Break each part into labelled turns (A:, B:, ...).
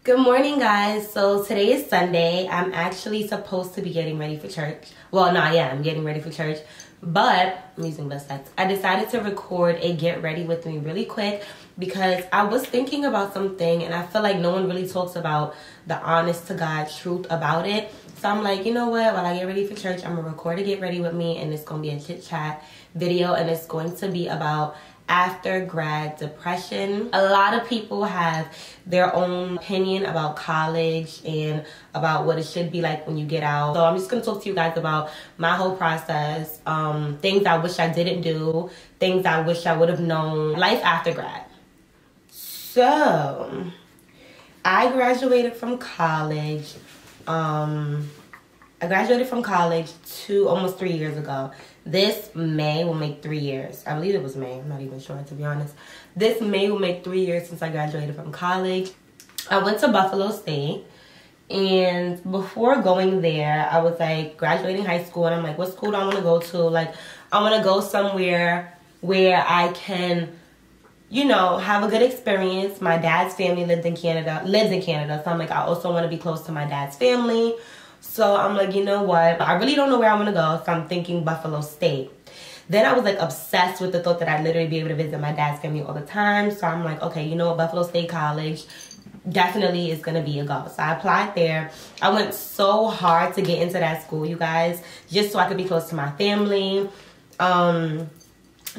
A: Good morning, guys. So today is Sunday. I'm actually supposed to be getting ready for church. Well, no, yeah, I'm getting ready for church, but I'm using bus text. I decided to record a get ready with me really quick because I was thinking about something and I feel like no one really talks about the honest to God truth about it. So I'm like, you know what? While I get ready for church, I'm going to record a get ready with me, and it's going to be a chit chat video, and it's going to be about after grad depression. A lot of people have their own opinion about college and about what it should be like when you get out. So I'm just gonna talk to you guys about my whole process, things I wish I didn't do, things I wish I would have known, life after grad. So I graduated from college. I graduated from college almost 3 years ago. This May will make 3 years. I believe it was May. I'm not even sure, to be honest. This May will make 3 years since I graduated from college. I went to Buffalo State. And before going there, I was like graduating high school. And I'm like, what school do I want to go to? Like, I want to go somewhere where I can, you know, have a good experience. My dad's family lives in Canada. So I'm like, I also want to be close to my dad's family. So I'm like, you know what? I really don't know where I want to go. So I'm thinking Buffalo State. Then I was like obsessed with the thought that I'd literally be able to visit my dad's family all the time. So I'm like, okay, you know what? Buffalo State College definitely is going to be a go. So I applied there. I went so hard to get into that school, you guys, just so I could be close to my family.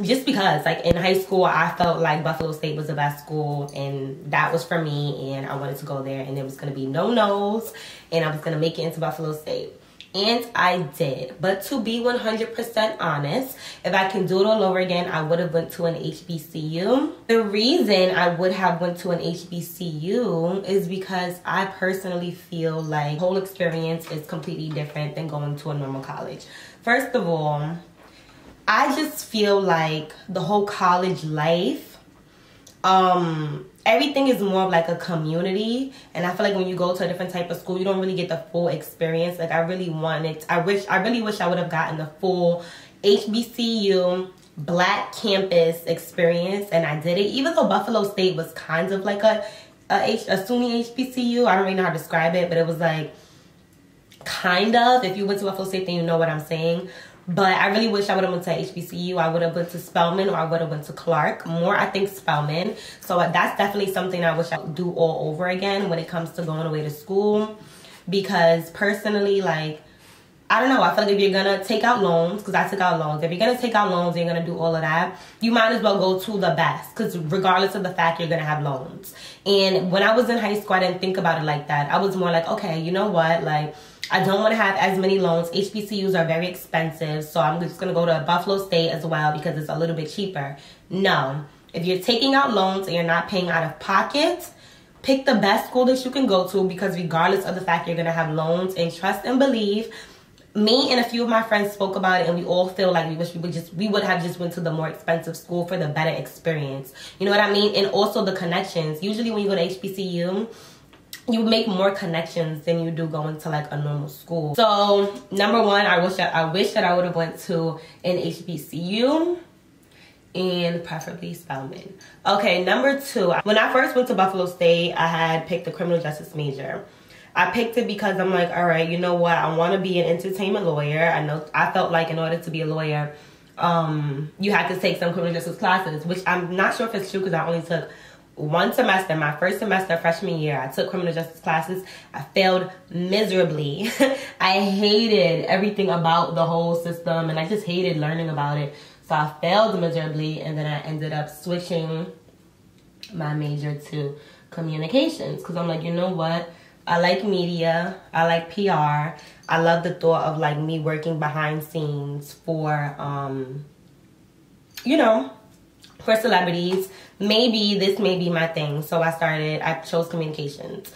A: Just because, like, in high school, I felt like Buffalo State was the best school, and that was for me, and I wanted to go there, and there was going to be no no's, and I was going to make it into Buffalo State. And I did. But to be 100% honest, if I can do it all over again, I would have went to an HBCU. The reason I would have went to an HBCU is because I personally feel like the whole experience is completely different than going to a normal college. First of all, I just feel like the whole college life, everything is more of like a community. And I feel like when you go to a different type of school, you don't really get the full experience. Like I really wish I would have gotten the full HBCU black campus experience, and I did it. Even though Buffalo State was kind of like a SUNY HBCU, I don't really know how to describe it, but it was like kind of. If you went to Buffalo State, then you know what I'm saying. But I really wish I would have went to HBCU. I would have went to Spelman, or I would have went to Clark. More, I think, Spelman. So that's definitely something I wish I would do all over again when it comes to going away to school. Because personally, like, I don't know. I feel like if you're going to take out loans, because I took out loans. If you're going to take out loans and you're going to do all of that, you might as well go to the best. Because regardless of the fact, you're going to have loans. And when I was in high school, I didn't think about it like that. I was more like, okay, you know what? Like, I don't want to have as many loans. HBCUs are very expensive, so I'm just going to go to Buffalo State as well because it's a little bit cheaper. No. If you're taking out loans and you're not paying out of pocket, pick the best school that you can go to, because regardless of the fact you're going to have loans, and trust and believe, me and a few of my friends spoke about it, and we all feel like we wish we would have just went to the more expensive school for the better experience. You know what I mean? And also the connections. Usually when you go to HBCU, you make more connections than you do going to like a normal school. So number one, I wish that I would have went to an HBCU, and preferably Spelman. Okay, number two, when I first went to Buffalo State, I had picked the criminal justice major. I picked it because I'm like, all right, you know what? I want to be an entertainment lawyer. I felt like in order to be a lawyer, you had to take some criminal justice classes, which I'm not sure if it's true because I only took one semester. My first semester, freshman year, I took criminal justice classes. I failed miserably. I hated everything about the whole system, and I just hated learning about it. So I failed miserably, and then I ended up switching my major to communications because I'm like, you know what? I like media. I like PR. I love the thought of like me working behind scenes for, you know, for celebrities. Maybe this may be my thing. So I chose communications.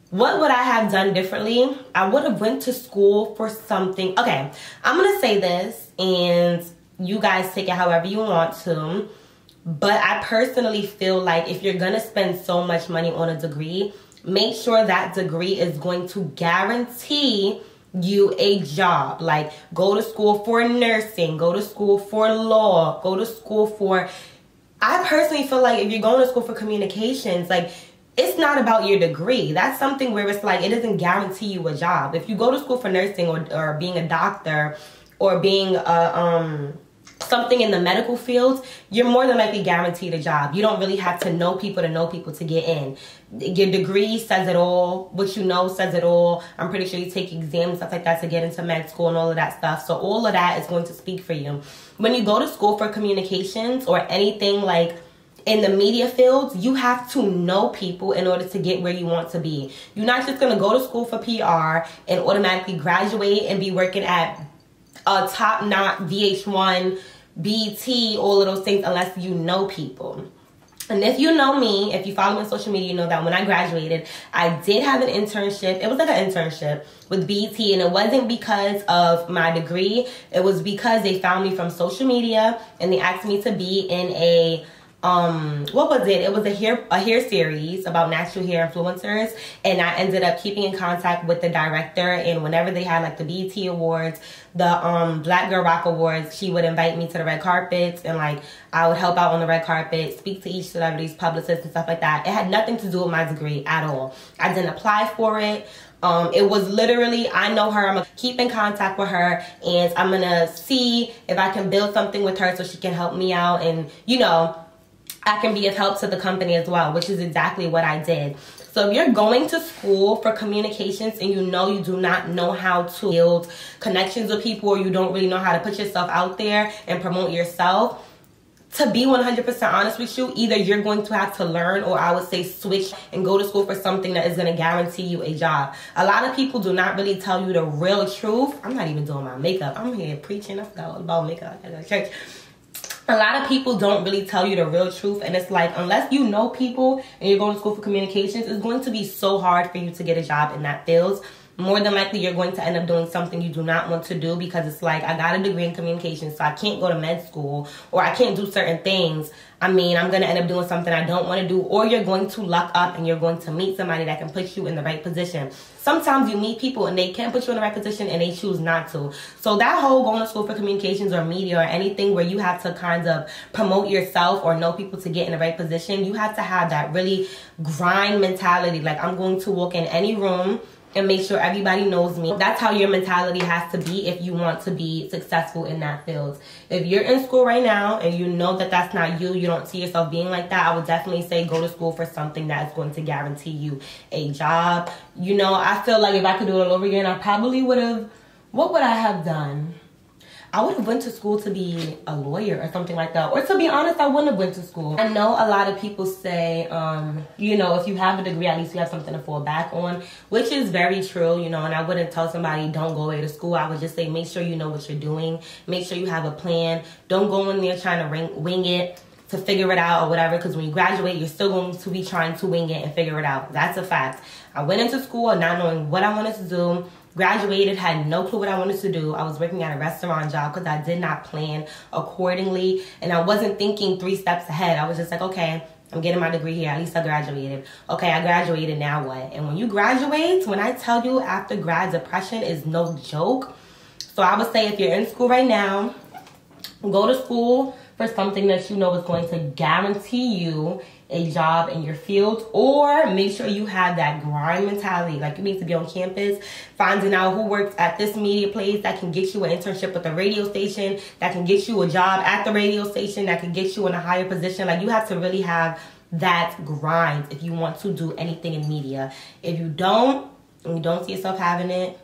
A: What would I have done differently? I would have went to school for something. Okay, I'm going to say this, and you guys take it however you want to. But I personally feel like if you're going to spend so much money on a degree, make sure that degree is going to guarantee you a job. Like, go to school for nursing, go to school for law, go to school for... I personally feel like if you're going to school for communications, like, it's not about your degree. That's something where it's like, it doesn't guarantee you a job. If you go to school for nursing or being a doctor or being something in the medical field, you're more than likely guaranteed a job. You don't really have to know people to get in. Your degree says it all. What you know says it all. I'm pretty sure you take exams and stuff like that to get into med school and all of that stuff. So all of that is going to speak for you. When you go to school for communications or anything like in the media fields, you have to know people in order to get where you want to be. You're not just going to go to school for PR and automatically graduate and be working at a top-notch VH1, BT, all of those things, unless you know people. And if you know me, if you follow me on social media, you know that when I graduated, I did have an internship. It was like an internship with BT, and it wasn't because of my degree. It was because they found me from social media, and they asked me to be in a what was it? It was a hair series about natural hair influencers, and I ended up keeping in contact with the director, and whenever they had like the BET Awards, the Black Girl Rock Awards, she would invite me to the red carpets, and like I would help out on the red carpet, speak to each celebrity's publicist and stuff like that. It had nothing to do with my degree at all. I didn't apply for it. It was literally, I know her, I'm gonna keep in contact with her, and I'm gonna see if I can build something with her so she can help me out, and you know, I can be of help to the company as well, which is exactly what I did. So if you're going to school for communications and you know you do not know how to build connections with people, or you don't really know how to put yourself out there and promote yourself, to be 100% honest with you, either you're going to have to learn, or I would say switch and go to school for something that is going to guarantee you a job. A lot of people do not really tell you the real truth. I'm not even doing my makeup. I'm here preaching. I forgot all about makeup at church. A lot of people don't really tell you the real truth, and it's like, unless you know people and you're going to school for communications, it's going to be so hard for you to get a job in that field. More than likely, you're going to end up doing something you do not want to do, because it's like, I got a degree in communications, so I can't go to med school, or I can't do certain things. I mean, I'm going to end up doing something I don't want to do, or you're going to luck up and you're going to meet somebody that can put you in the right position. Sometimes you meet people and they can put you in the right position and they choose not to. So that whole going to school for communications or media or anything where you have to kind of promote yourself or know people to get in the right position, you have to have that really grind mentality. Like, I'm going to walk in any room and make sure everybody knows me. That's how your mentality has to be if you want to be successful in that field. If you're in school right now and you know that that's not you, you don't see yourself being like that, I would definitely say go to school for something that's going to guarantee you a job. You know, I feel like if I could do it all over again, I probably would have, what would I have done? I would have went to school to be a lawyer or something like that. Or to be honest, I wouldn't have went to school. I know a lot of people say, you know, if you have a degree, at least you have something to fall back on, which is very true, you know, and I wouldn't tell somebody don't go away to school. I would just say make sure you know what you're doing. Make sure you have a plan. Don't go in there trying to wing it to figure it out or whatever, because when you graduate, you're still going to be trying to wing it and figure it out. That's a fact. I went into school not knowing what I wanted to do. Graduated, had no clue what I wanted to do. I was working at a restaurant job because I did not plan accordingly. And I wasn't thinking 3 steps ahead. I was just like, okay, I'm getting my degree here. At least I graduated. Okay, I graduated, now what? And when you graduate, when I tell you after grad, depression is no joke. So I would say if you're in school right now, go to school for something that you know is going to guarantee you a job in your field, or make sure you have that grind mentality. Like, you need to be on campus, finding out who works at this media place that can get you an internship with the radio station, that can get you a job at the radio station, that can get you in a higher position. Like, you have to really have that grind if you want to do anything in media. If you don't, and you don't see yourself having it,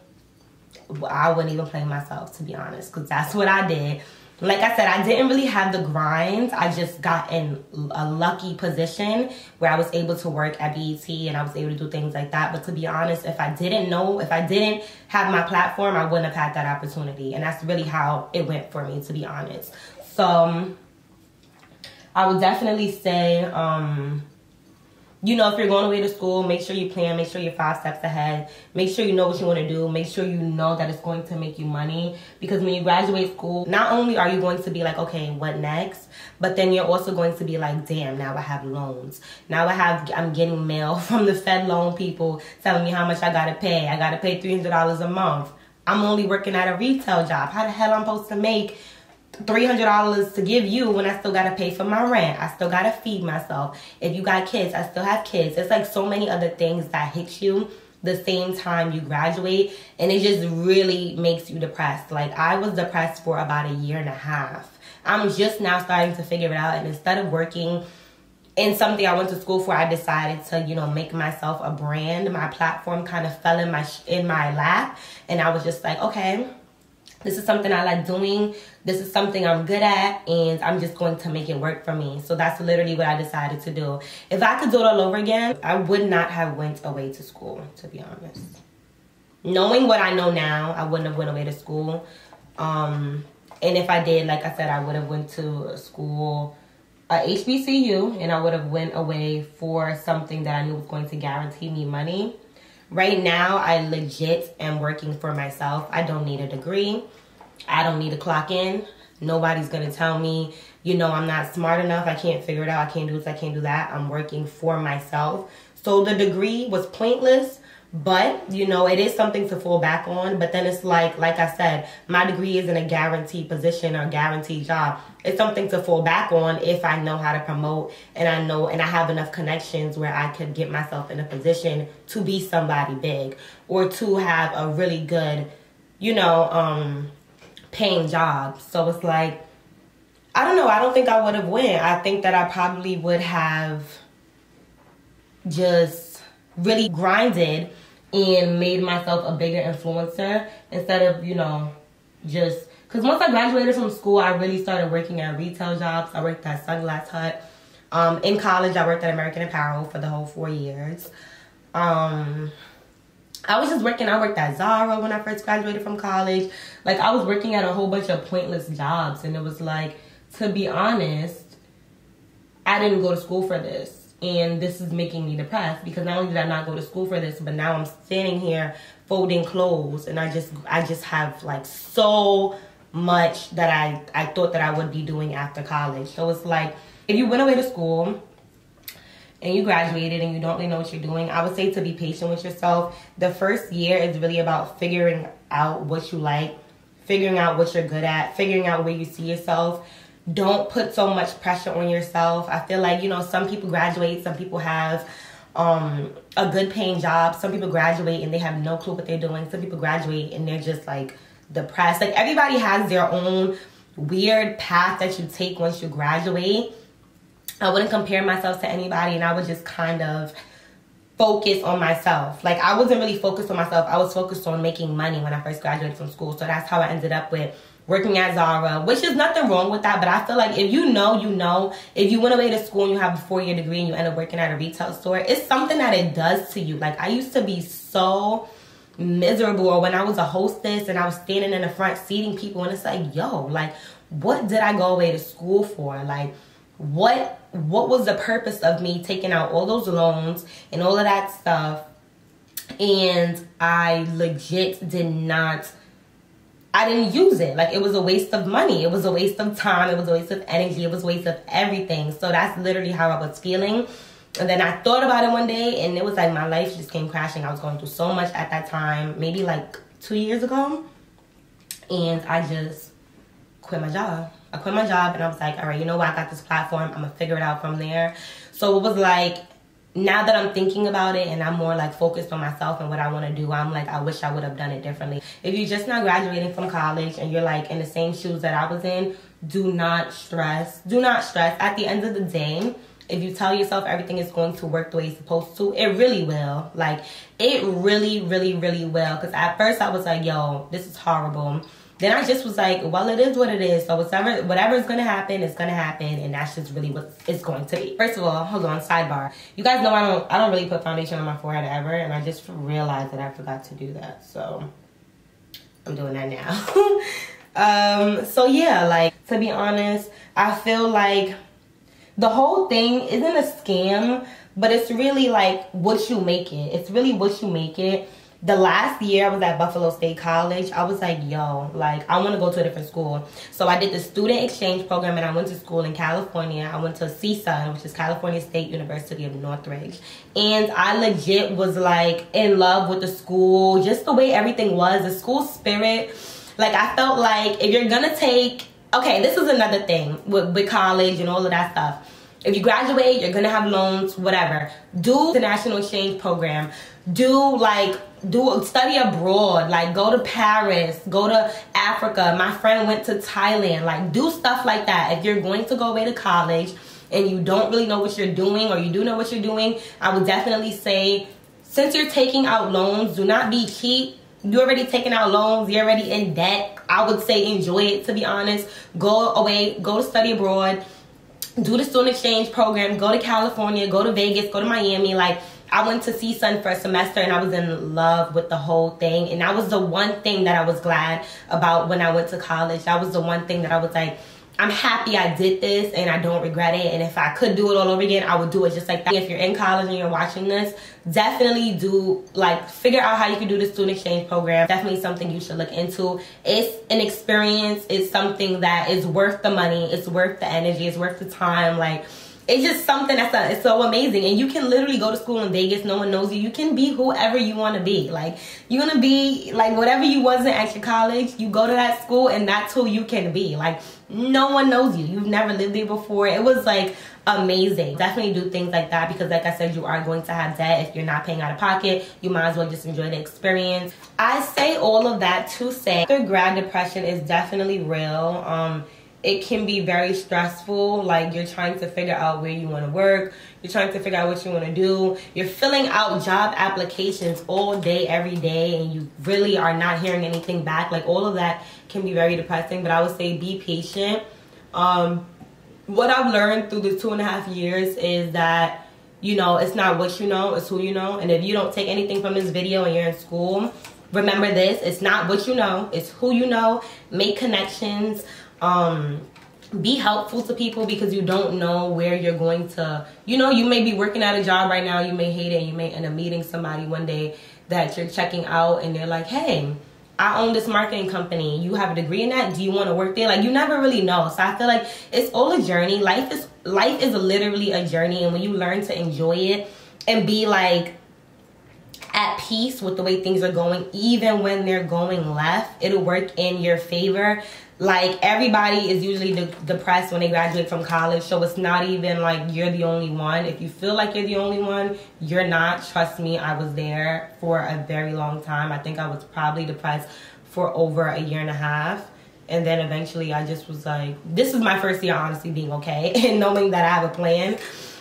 A: I wouldn't even play myself, to be honest, because that's what I did. Like I said, I didn't really have the grind. I just got in a lucky position where I was able to work at BET and I was able to do things like that. But to be honest, if I didn't have my platform, I wouldn't have had that opportunity. And that's really how it went for me, to be honest. So I would definitely say, you know, if you're going away to school, make sure you plan, make sure you're 5 steps ahead, make sure you know what you want to do, make sure you know that it's going to make you money. Because when you graduate school, not only are you going to be like, okay, what next? But then you're also going to be like, damn, now I have loans. Now I'm getting mail from the Fed loan people telling me how much I got to pay. I got to pay $300 a month. I'm only working at a retail job. How the hell I'm supposed to make $300 to give you when I still got to pay for my rent. I still got to feed myself. If you got kids, I still have kids. It's like so many other things that hit you the same time you graduate, and it just really makes you depressed. Like, I was depressed for about a year and a half. I'm just now starting to figure it out, and instead of working in something I went to school for, I decided to, you know, make myself a brand. My platform kind of fell in my lap, and I was just like, okay, this is something I like doing. This is something I'm good at, and I'm just going to make it work for me. So that's literally what I decided to do. If I could do it all over again, I would not have went away to school, to be honest. Knowing what I know now, I wouldn't have went away to school. And if I did, like I said, I would have went to school, HBCU, and I would have went away for something that I knew was going to guarantee me money. Right now, I legit am working for myself. I don't need a degree. I don't need to clock in. Nobody's going to tell me, you know, I'm not smart enough. I can't figure it out. I can't do this. I can't do that. I'm working for myself. So the degree was pointless, but, you know, it is something to fall back on. But then it's like I said, my degree isn't a guaranteed position or guaranteed job. It's something to fall back on if I know how to promote, and I have enough connections where I could get myself in a position to be somebody big, or to have a really good, you know, paying job. So it's like, I don't know. I don't think I would have went. I think that I probably would have just really grinded and made myself a bigger influencer instead of, you know, just... Because once I graduated from school, I really started working at retail jobs. I worked at Sunglass Hut. In college, I worked at American Apparel for the whole 4 years. I was just working. I worked at Zara when I first graduated from college. Like, I was working at a whole bunch of pointless jobs. And it was like, to be honest, I didn't go to school for this. And this is making me depressed, because not only did I not go to school for this, but now I'm standing here folding clothes, and I just have like so much that I thought that I would be doing after college. So it's like, if you went away to school and you graduated and you don't really know what you're doing, I would say to be patient with yourself. The first year is really about figuring out what you like, figuring out what you're good at, figuring out where you see yourself. Don't put so much pressure on yourself. I feel like, you know, some people graduate, some people have a good paying job. Some people graduate and they have no clue what they're doing. Some people graduate and they're just like depressed. Like, everybody has their own weird path that you take once you graduate. I wouldn't compare myself to anybody, and I would just kind of focus on myself. Like, I wasn't really focused on myself. I was focused on making money when I first graduated from school. So that's how I ended up with working at Zara, which is nothing wrong with that. But I feel like if you know, you know. If you went away to school and you have a 4-year degree and you end up working at a retail store, it's something that it does to you. Like, I used to be so miserable, or when I was a hostess and I was standing in the front seating people, and it's like, yo, like, what did I go away to school for? Like, what was the purpose of me taking out all those loans and all of that stuff? And I legit didn't use it. Like, it was a waste of money. It was a waste of time. It was a waste of energy. It was a waste of everything. So that's literally how I was feeling. And then I thought about it one day, and it was like my life just came crashing. I was going through so much at that time, maybe like 2 years ago. And I just quit my job. I quit my job, and I was like, all right, you know what? I got this platform. I'm going to figure it out from there. So it was like, now that I'm thinking about it and I'm more like focused on myself and what I want to do, I'm like, I wish I would have done it differently. If you're just not graduating from college and you're like in the same shoes that I was in, do not stress. Do not stress. At the end of the day, if you tell yourself everything is going to work the way it's supposed to, it really will. Like, it really, really, really will. Because at first I was like, yo, this is horrible. Then I just was like, well, it is what it is. So whatever is going to happen, it's going to happen. And that's just really what it's going to be. First of all, hold on, sidebar. You guys know I don't really put foundation on my forehead ever. And I just realized that I forgot to do that. So I'm doing that now. So yeah, like, to be honest, I feel like the whole thing isn't a scam, but it's really like what you make it. It's really what you make it. The last year I was at Buffalo State College, I was like, yo, like, I want to go to a different school. So I did the student exchange program, and I went to school in California. I went to CSUN, which is California State University of Northridge. And I legit was like in love with the school, just the way everything was, the school spirit. Like, I felt like if you're going to take okay, this is another thing with college and all of that stuff. If you graduate, you're gonna have loans, whatever. Do the national exchange program. Do study abroad. Like, go to Paris, go to Africa. My friend went to Thailand. Like, do stuff like that. If you're going to go away to college and you don't really know what you're doing, or you do know what you're doing, I would definitely say, since you're taking out loans, do not be cheap. You're already taking out loans. You're already in debt. I would say enjoy it, to be honest. Go away. Go to study abroad. Do the student exchange program. Go to California. Go to Vegas. Go to Miami. Like, I went to CSUN for a semester and I was in love with the whole thing. And that was the one thing that I was glad about when I went to college. That was the one thing that I was like, I'm happy I did this and I don't regret it. And if I could do it all over again, I would do it just like that. If you're in college and you're watching this, definitely do, like, figure out how you can do the student exchange program. Definitely something you should look into. It's an experience. It's something that is worth the money. It's worth the energy. It's worth the time. Like, it's just something it's so amazing. And you can literally go to school in Vegas. No one knows you. You can be whoever you want to be. Like, you're going to be, like, whatever you wasn't at your college, you go to that school and that's who you can be. Like, no one knows you. You've never lived there before. It was, like, amazing. Definitely do things like that because, like I said, you are going to have debt. If you're not paying out of pocket, you might as well just enjoy the experience. I say all of that to say after grad depression is definitely real. It can be very stressful. Like, you're trying to figure out where you want to work. You're trying to figure out what you want to do. You're filling out job applications all day, every day, and you really are not hearing anything back. Like, all of that can be very depressing, but I would say be patient. What I've learned through the 2.5 years is that, you know, it's not what you know, it's who you know. And if you don't take anything from this video and you're in school, remember this: it's not what you know, it's who you know. Make connections. Be helpful to people because you don't know where you're going to, you know, you may be working at a job right now, you may hate it, and you may end up meeting somebody one day that you're checking out and they're like, hey, I own this marketing company. You have a degree in that? Do you want to work there? Like, you never really know. So I feel like it's all a journey. Life is literally a journey, and when you learn to enjoy it and be like at peace with the way things are going, even when they're going left, it'll work in your favor. Like, everybody is usually depressed when they graduate from college, so it's not even like you're the only one. If you feel like you're the only one, you're not. Trust me, I was there for a very long time. I think I was probably depressed for over 1.5 years. And then eventually I just was like, this is my first year honestly being okay and knowing that I have a plan,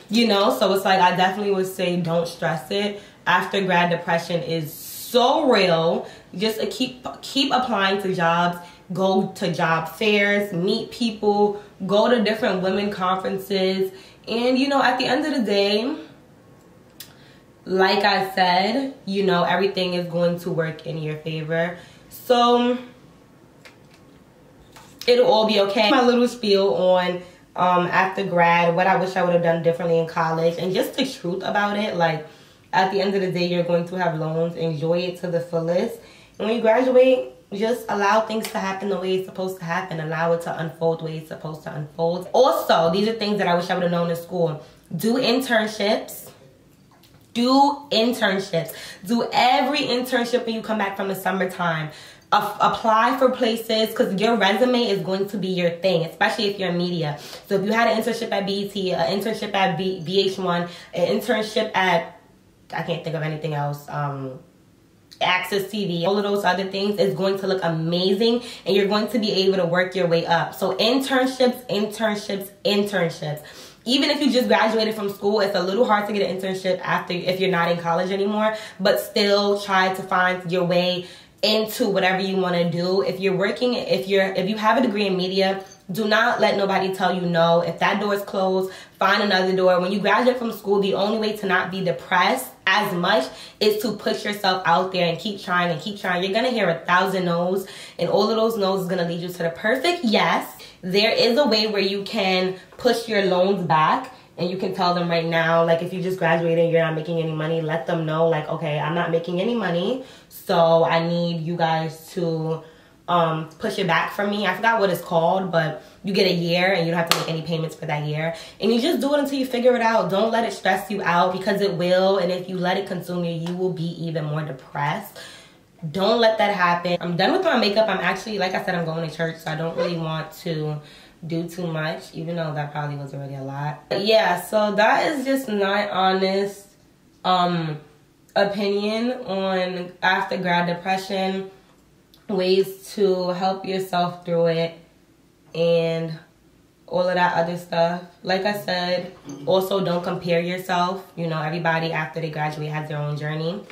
A: you know? So it's like, I definitely would say don't stress it. After grad depression is so real. Just keep applying to jobs. Go to job fairs, meet people, go to different women conferences. And, you know, at the end of the day, like I said, you know, everything is going to work in your favor. So it'll all be okay. My little spiel on after grad, what I wish I would have done differently in college, and just the truth about it. Like, at the end of the day, you're going to have loans. Enjoy it to the fullest. And when you graduate, just allow things to happen the way it's supposed to happen. Allow it to unfold the way it's supposed to unfold. Also, these are things that I wish I would have known in school. Do internships. Do internships. Do every internship when you come back from the summertime. Apply for places, because your resume is going to be your thing, especially if you're in media. So if you had an internship at BET, an internship at VH1, an internship at, I can't think of anything else, Access TV, all of those other things, is going to look amazing, and you're going to be able to work your way up. So internships, internships, internships. Even if you just graduated from school, it's a little hard to get an internship if you're not in college anymore, but still try to find your way into whatever you want to do. If you're working, if you have a degree in media, do not let nobody tell you no. If that door is closed, find another door. When you graduate from school, the only way to not be depressed as much is to put yourself out there and keep trying and keep trying. You're going to hear 1,000 no's, and all of those no's is going to lead you to the perfect yes. There is a way where you can push your loans back, and you can tell them right now, like, if you just graduated and you're not making any money, let them know, like, okay, I'm not making any money, so I need you guys to push it back for me. I forgot what it's called, but you get a year and you don't have to make any payments for that year. And you just do it until you figure it out. Don't let it stress you out, because it will. And if you let it consume you, you will be even more depressed. Don't let that happen. I'm done with my makeup. I'm actually, like I said, I'm going to church, so I don't really want to do too much, even though that probably was already a lot. But yeah, so that is just my honest opinion on after grad depression, ways to help yourself through it, and all of that other stuff. Like I said, also don't compare yourself. You know, everybody after they graduate has their own journey.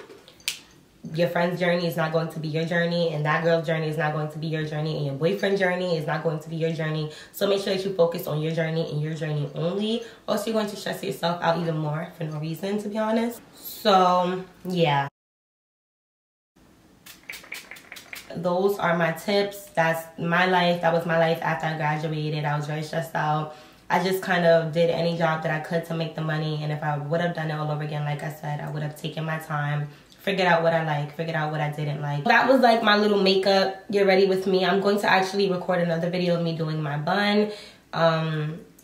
A: Your friend's journey is not going to be your journey, and that girl's journey is not going to be your journey, and your boyfriend's journey is not going to be your journey. So make sure that you focus on your journey and your journey only. Also, you're going to stress yourself out even more for no reason, to be honest. So yeah, those are my tips. That's my life. That was my life after I graduated. I was very stressed out. I just kind of did any job that I could to make the money, and if I would have done it all over again, like I said, I would have taken my time, figured out what I liked, figured out what I didn't like. That was like my little makeup get ready with me. I'm going to actually record another video of me doing my bun.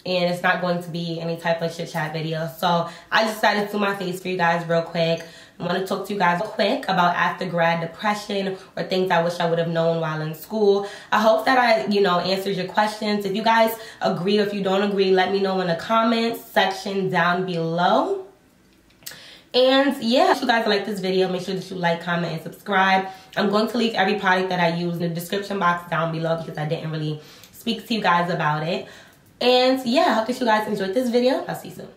A: And it's not going to be any type of chit chat video. So I just decided to do my face for you guys real quick. I want to talk to you guys real quick about after grad depression or things I wish I would have known while in school. I hope that I, answered your questions. If you guys agree or if you don't agree, let me know in the comments section down below. And yeah, if you guys like this video, make sure that you like, comment, and subscribe. I'm going to leave every product that I use in the description box down below because I didn't really speak to you guys about it. And yeah, I hope that you guys enjoyed this video. I'll see you soon.